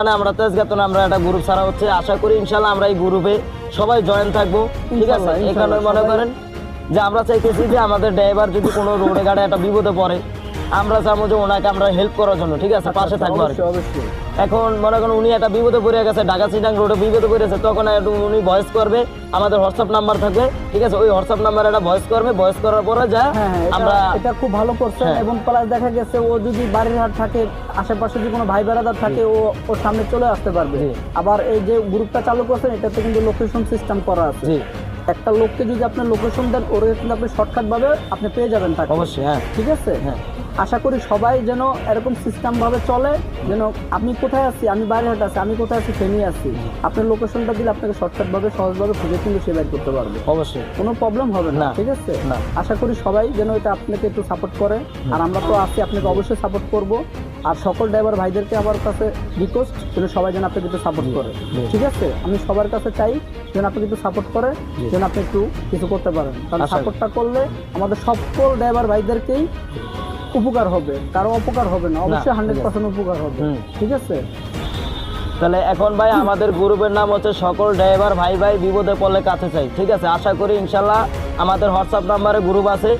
মানে আমরা তেজগাঁও না আমরা একটা গ্রুপ ছাড়া হচ্ছে, আশা করি ইনশাল্লাহ আমরা এই গ্রুপে সবাই জয়েন থাকবো, ঠিক আছে। এখানে মনে করেন যে আমরা চাইতেছি যে আমাদের ড্রাইভার যদি কোনো রোডে গাড়ে একটা বিপদে পড়ে, আমরা চাবো যে ওনাকে আমরা হেল্প করার জন্য, ঠিক আছে, পাশে থাকবো আর কি। এখন মনে করেন উনি একটা বিপদে পড়ে গেছে, ঢাকা চিটাং রোডে বিপদে পড়েছে, তখন একটু উনি ভয়েস করবে, আমাদের হোয়াটসঅ্যাপ নাম্বার থাকবে, ঠিক আছে, ওই হোয়াটসঅ্যাপ নাম্বারে একটা ভয়েস করবে, ভয়েস করার পরে যা আমরা এটা খুব ভালো করছে। এবং প্লাস দেখা গেছে ও যদি বাড়ির হাট থাকে, আশেপাশে যদি কোনো ভাই বেড়াদার থাকে, ও ওর সামনে চলে আসতে পারবে। আবার এই যে গ্রুপটা চালু করছেন, এটাতে কিন্তু লোকেশন সিস্টেম করা আছে। একটা লোককে যদি আপনি লোকেশন দেন, ওর কিন্তু আপনি শর্টকাট ভাবে আপনি পেয়ে যাবেন তাকে, অবশ্যই। হ্যাঁ, ঠিক আছে। আশা করি সবাই যেন এরকম সিস্টেম ভাবে চলে, যেন আপনি কোথায় আছি, আমি বাড়িহাট আছি, আমি কোথায় আছি, ফেনী আছি, আপনার লোকেশনটা দিলে আপনাকে শর্টকাট ভাবে সহজভাবে খুঁজে কিন্তু সে বাইর করতে পারবে। অবশ্যই কোনো প্রবলেম হবে না, না, ঠিক আছে। না। আশা করি সবাই যেন এটা আপনাকে একটু সাপোর্ট করে, আর আমরা তো আছি, আপনাকে অবশ্যই সাপোর্ট করব। আর সকল ড্রাইভার ভাইদেরকে আমার কাছে রিকোয়েস্ট যেন সবাই যেন আপনাকে একটু সাপোর্ট করে, ঠিক আছে। আমি সবার কাছে চাই যেন আপনাকে একটু সাপোর্ট করে, যেন আপনি একটু কিছু করতে পারেন, কারণ সাপোর্টটা করলে আমাদের সকল ড্রাইভার ভাইদেরকেই উপকার হবে, কারো অপকার হবে না, অবশ্যই 100% উপকার হবে, ঠিক আছে। তাহলে এখন ভাই আমাদের গ্রুপের নাম হচ্ছে সকল ড্রাইভার ভাই ভাই বিপদে পড়লে কাছে চাই, ঠিক আছে। আশা করি ইনশাল্লাহ আমাদের হোয়াটসঅ্যাপ নাম্বারে গ্রুপ আছে,